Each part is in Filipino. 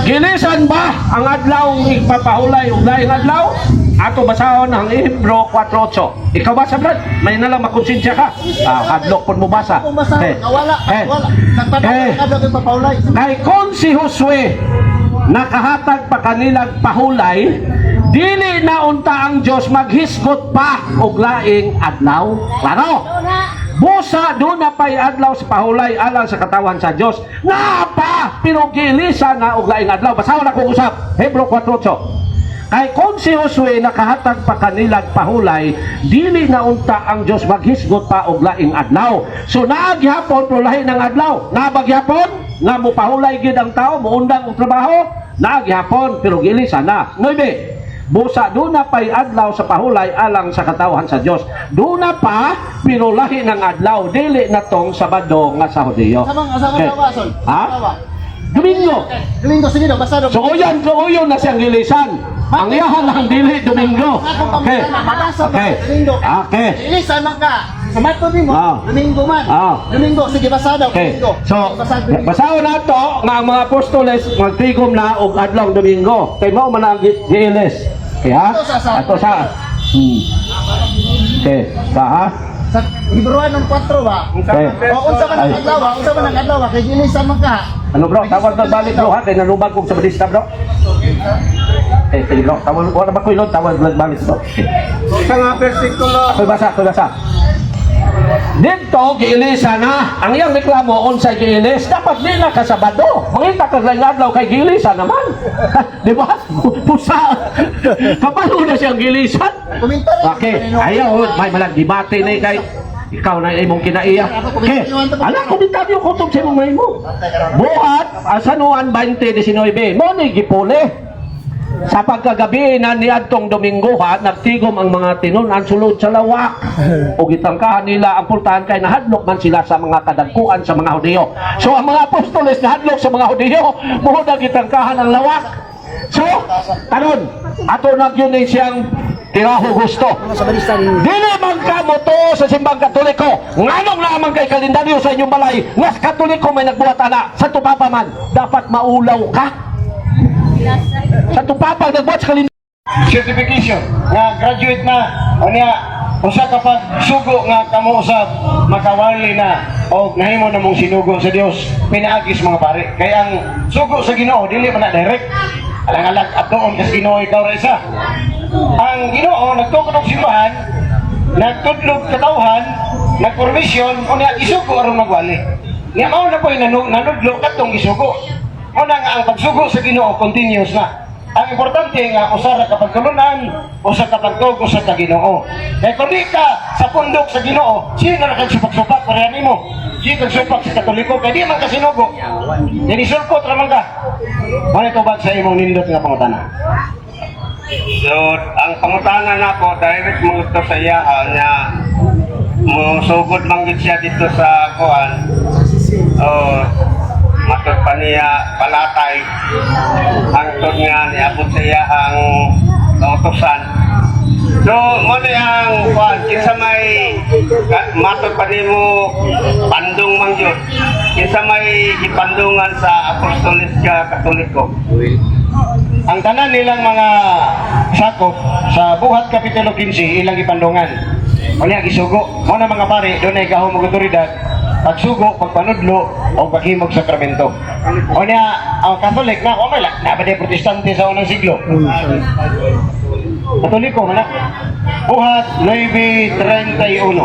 Gilisan ba ang adlaw ipapahulay ug laing adlaw? Ato basahon ang Hebro 4:8. Ikaw basa brad? May nalang makonsensya ka. Hadlok pud mo basa. Wala. Kay kung si Josue nakahatag pa kanilang pahulay, dili na unta ang Dios maghisgot pa og laing adlaw. Klaro? Busa doon na pa'y adlaw sa pahulay alang sa katawan sa Diyos. Nga pa! Pero gilisa na og laing adlaw. Basahon akong usap. Hebro 4:8. Kay kung si Josue nakahatag pa kanilang pahulay, dili na unta ang Diyos maghisgot pa og laing adlaw. So naagyapon pero lahi ng adlaw. Nabagyapon nga mo pahulay gid ang tao, muundang og trabaho. Naagyapon pero gilisa na. Nuebe. Busa doon na pa'y adlaw sa pahulay alang sa katawan sa Diyos. Doon na pa, pero lahi ng adlaw, dili na tong Sabado nga sa Hudiyo. Okay. Ha? Domingo. Domingo, sige daw, basta daw. So uyon na siyang gilisan. Ang iyahan ang dili, Domingo. Okay. Okay. Ilisan man ka. Samato din mo. Domingo man. Domingo, sige basa daw. Okay. So, basahon na to nga ang mga apostoles magtigom na og adlaw Domingo. Kay mao man ang giilis. Okay ha? Ato sa. Okay. Ha? Sa Hebrewan ng 4 ba? Okay. Unsa man ang adlaw ba? Unsa man ang adlaw ba? Kay ilisan man ka. Ano bro? Tawag na balik bro ha? Kaya nalubag kong sa balista bro. Sige bro. Tawag na ba ko ilon? Tawag balik bro. Sa nga versikulo. Ako'y basa. Dito, giilisa na. Ang iyang reklamo, unsay giilis, dapat di na kasabado. Mangita ka lang adlaw kay giilisa naman. Di ba? Pusa. Kapalo na siyang gilisan. Okay. Ayaw, may malang debate na kay ikaw na imong kinaiya. Okay. Ala, komentaryo ko itong sa imong may mo. Buhat, Sanuan 20:19. Mo ni gipuli. Sa pagkagabi na niadtong Domingo ha, nagtigom ang mga tinunan sulod sa lawak. O gitangkahan nila ang pultahan kay nahadlok man sila sa mga kadagkuan sa mga Hudiyo. So ang mga apostoles nahadlok sa mga Hudiyo, muhod ang gitangkahan ang lawak. So, tanon, ato nagyun siyang tiraho gusto. Dili man ka mo to sa simbang Katoliko. Nganong lamang kay kalendaryo sa inyong balay, ngas Katoliko may nagbuhat ana, sa tupapa man, dapat maulaw ka. Sa tupapag nagbuhat sa kalendar Certification nga graduate na o niya usa ka pag sugo nga kamo usab makawali na o nahimo na mong sinugo sa Dios pinaagis mga pare kay ang sugo sa Ginoo dili man na direct alang-alang atoon sa Ginoo ikaw ra isa ang Ginoo nagtukod og simbahan nagtudlog katawhan nagpormisyon o niya isugo aron magwali niya mao na ko'y nanudlo katong isugo o na nga ang pagsugo sa Ginoo continuous na. Ang importante nga usa ra ka pagtulunan, usa ka pagtugo sa Ginoo. Kay kung di ka sa pundok sa Ginoo, sino ra kang supak-supak pareha nimo? Sino kang supak sa Katoliko kay di man ka sinugo. Dili sulpot ra man ka. Mao tubag sa imong nindot nga pangutana. So, ang pangutana nako direct mo to sa iya nga mo sugod manggid siya dito sa kuan. Matod pa niya palatay hangtod nga niabot sa iya ang kautosan. So, muna ang kuhan, kinsa may matod pa nimo pandong mangyod, kinsa may ipandungan sa apostolis ka Katoliko. Ang tanan nilang mga sakop sa Buhat Kapitulo 15 ilang ipandungan. Unya gisugo, mo na mga pare, doon ay gahom og otoridad, pagsugo, pagpanudlo o paghimog sakramento. Unya ang Katolik na o mala, nabade protestante sa unang siglo. Katoliko man na. Buhat 9:31.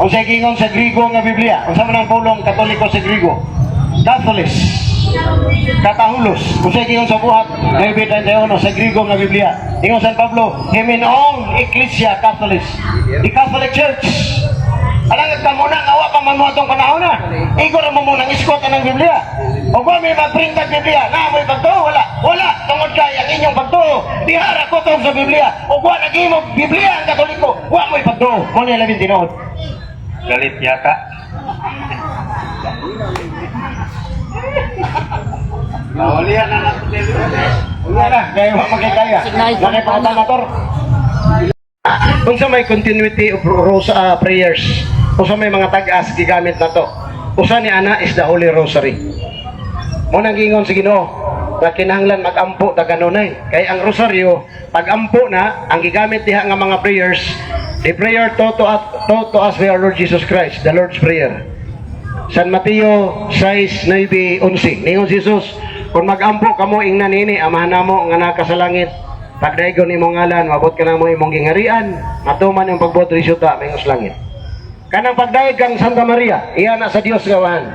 Ang sa gingon sa Grigo nga Biblia, unsa man ang pulong Katoliko sa Grigo? Catholis. Katahulos. Kung sa gingon sa Buhat 9:31 sa Grigo nga Biblia. Ingon San Pablo, Himinong Ecclesia Catholis. The Catholic Church. Alang nagkamuna, awa pa man mo itong panahon na. Igo na mo munang iskot ng Biblia. O kung may mag-printag Biblia, na may pagtuo, wala. Tungod kaya ang inyong pagtuo. Dihara ko itong sa Biblia. O kung nag-imog Biblia ang Katoliko, wala mo'y pagtuo. Kung niya labing tinood. Galit yata. Ulihan na natin. Ulihan na, kaya magkikaya. Nakay pangutanator. Kung sa may continuity of prayers, kung sa may mga tag-as gigamit na to, usa ni ana is the Holy Rosary. Mo nang gingon sa Ginoo, nga kinahanglan mag-ampo ta kanunay. Kay ang rosaryo, pag ampo na, ang gigamit diha nga mga prayers, the prayer taught to us by our Lord Jesus Christ, the Lord's Prayer. San Mateo 6:9-11. Ningon si Jesus, kung mag-ampo kamo ingna nini, amahan namo nga naka sa langit. Pagdaigon imong ngalan, mabot ka na mo imong gingarian, matuman yung pagbot risuta mingos langit. Kanang pagdaig kang Santa Maria, iya na sa Dios gawahan.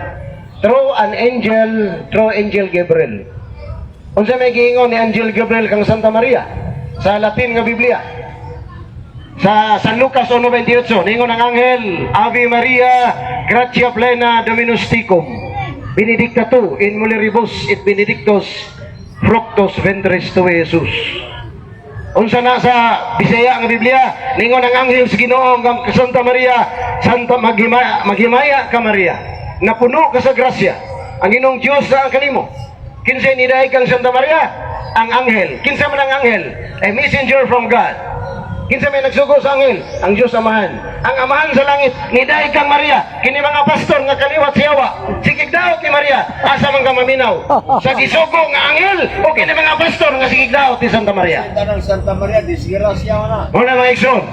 Through Angel Gabriel. Unsa may giingon ni Angel Gabriel kang Santa Maria sa Latin nga Biblia? Sa San Lucas 1:28, ningon ang anghel, Ave Maria, gratia plena Dominus tecum, benedicta tu in mulieribus et benedictus fructus ventris tui, Jesus. Unsa na sa Bisaya nga Biblia, ningon ang anghel sa Ginoo nga Santa Maria, maghimaya ka Maria, napuno ka sa grasya, ang Ginoong Dios na ang kanimo. Kinsa nidaig kang Santa Maria? Ang anghel. Kinsa man ang anghel? A messenger from God. Kinsa may nagsugo sa anghel? Ang Diyos Amahan. Ang Amahan sa langit, nidaig kang Maria. Kini mga pastor nga kaliwat siyawa, sigig daot ni Maria, asa man ka maminaw. Sa gisugo nga anghel, o kini mga pastor nga sigig daot ni Santa Maria. Tanang Santa Maria, disgrasya na. Muna mga igsoon,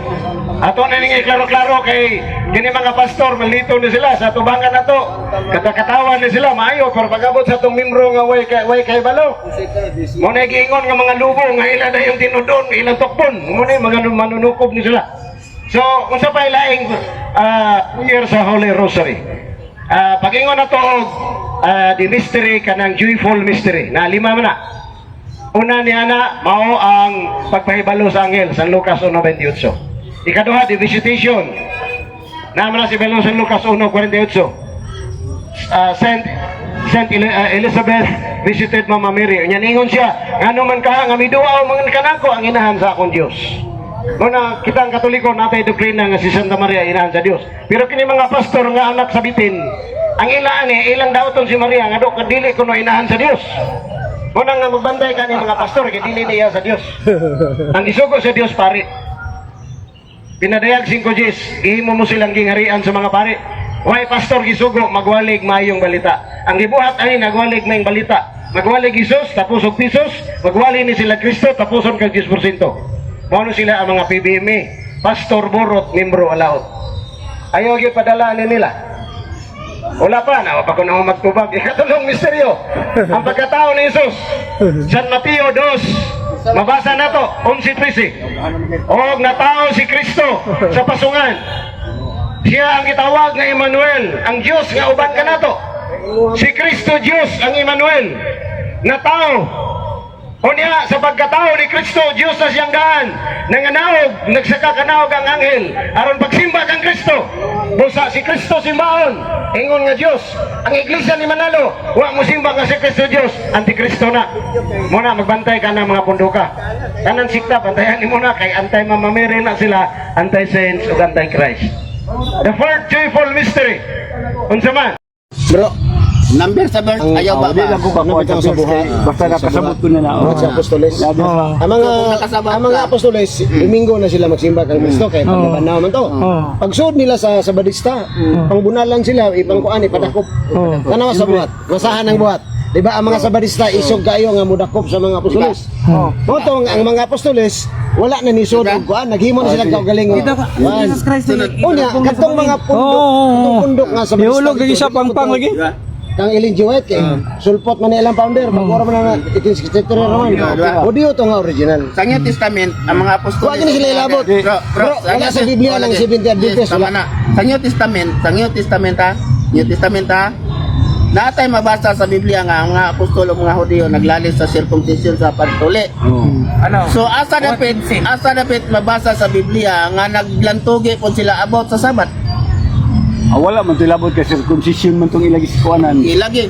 ato na ningay klaro-klaro kay kini mga pastor, malito na sila sa tubangan na to. Katakatawan na sila, maayo, pero pag-abot sa itong membro nga way kay balo. Muna giingon nga mga lubo, nga ilan na yung tinudon, ilang tokpon. Muna yung mga manunukob ni sila. So, kung sa pailaing year sa Holy Rosary, pag-ingon na to, the mystery kanang joyful mystery, na lima man na. Una niya na, mao ang pagpahibalo sa anghel, San Lucas 1:28. Ikaduha, the visitation. Naman na si Belong San Lucas 1:48. Saint Elizabeth visited Mama Mary. Ingon siya, ngano man ka, nga miduaw mga kanako ang inahan sa akong Diyos. Muna, kita ang Katoliko, natay doktrina nga si Santa Maria inahan sa Diyos. Pero kini mga pastor nga anak sa bitin, ang ilaan ilang daoton si Maria, nga do, kadili ko no inahan sa Diyos. Muna nga magbantay ka ni mga pastor, kadili niya sa Diyos. Ang isugo sa Diyos, pare. Pinadayag 5 Gs, gihimo mo silang gingharian sa mga pare. Why pastor gisugo, magwalig mayong balita. Ang gibuhat ay nagwalig mayong balita. Magwalig Isus, tapos og pisos, magwalig ni sila Kristo, tapuson kag 10%. Mao sila ang mga PBME, pastor borot, membro alaot. Ayaw gyud padala nila. Wala pa na pa kuno magtubag ikatulong misteryo. Ang pagkatao ni Jesus. San Mateo 2, mabasa na to 11:13. Og natao si Kristo sa pasungan. Siya ang gitawag nga Emmanuel, ang Dios nga uban kanato. Si Kristo Dios ang Emmanuel. Natao. Unya sa pagkatao ni Kristo, Dios na siyang daan. Nanganaog, nagsaka kanaog ang anghel. Aron pagsimba kang Kristo. Busa si Kristo simbaon. Ingon nga Dios. Ang iglesia ni Manalo, wa mo simba nga si Kristo Dios, antikristo na. Muna magbantay ka ng mga punduka. Kanan sikta, bantayan ni muna kay antay Mama Mary na sila, anti-saints ug anti-Christ. The fourth joyful mystery. Unsa man? Bro, number sa verse, ayaw ba ba? Nabitaw sa buhay. Basta nakasabot ko na na. Sa apostoles. Ang mga apostoles, Domingo na sila magsimba kang Kristo kay paglaban man to. Pagsuod nila sa Sabadista, pangbunalan sila, ipangkuan, ipadakop. Tanawa sa buhat, masahan ang buhat. Di ba ang mga Sabadista isog kayo nga mudakop sa mga apostoles. Moto ang mga apostoles wala na ni sud og kuan, naghimo na sila kaugaling. Jesus Christ. Unya kadtong mga pundok nga Sabadista. Ihulog lagi siya pangpang lagi. Kang Ellen G. White kay sulpot man ilang founder, pag-ora man na 1863 naman. Audio to nga original. Sa New Testament, ang mga apostol. Huwag na sila ilabot. Bro, wala sa Biblia ng 70 Adventist. Tama na. Sa New Testament ha, natay mabasa sa Biblia nga ang mga apostol o mga Hudyo naglalis sa circumcision sa pagtuli. Ano? So asa dapat mabasa sa Biblia nga naglantugi po sila about sa Sabat. Wala man tilabot kay circumcision man tong ilagi sa kuanan. Lagi.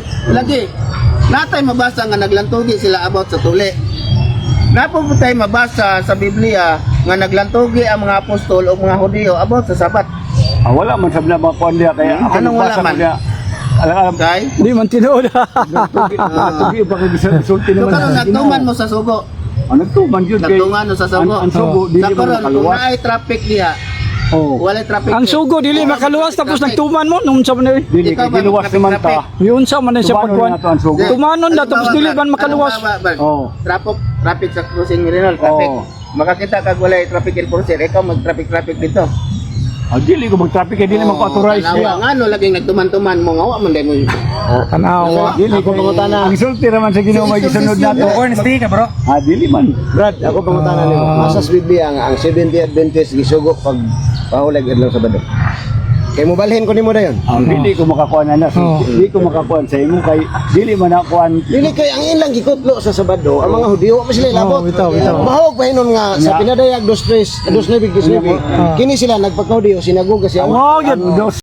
Natay mabasa nga naglantugi sila about sa tuli. Napo po tayo mabasa sa Biblia nga naglantugi ang mga apostol o mga Hudyo about sa Sabat. Wala man sa mga kuan dia kaya ako Anong wala nagbasa man? ko dia. Alam, Kay? di man tinuod. Tugi pa kay sulti So naman. karon nagtuman mo sa sugo. Nagtuman jud kay Nagtungan mo sa sugo. ang sugo dili Sa man karon kung nakaluwas. naay traffic diha, Oh. Walay traffic. Ang sugo dili makaluwas tapos nagtuman mo nung sa man Dili Ikaw ba, giluwas traffic, naman traffic? ta. yun sa man siya Tumanon pagkuan. na to ang sugo. Tumanon na tapos dili man makaluwas. Oh. Traffic sa crossing Mirinol, traffic. Oo. Makakita kag walay traffic enforcer, ikaw mag-traffic dito. Dili ko mag-traffic dili man ko authorize. Tanawa nga no laging nagtuman-tuman mo ngawa man dai mo. Tanawa. Dili ko pangutana. Ang sulti raman sa Ginoo may gisunod nato. Honesty ka bro. Dili man. Brad, ako pangutana nimo. Masas Biblia ang 70 Adventist gisugo pag pahulag adlaw Sabado. Kay mo balhin ko nimo dayon. Dili ko makakuan na. Dili ko makakuan sa imo kay dili man nakuan. Dili kay ang ilang gikutlo sa Sabado, ang mga Hudiyo pa sila labot. bitaw. Mahog pa hinon nga sa pinadayag 2:9 kini sila nagpakaudiyo sinagoga siya. Oh, yun. Dos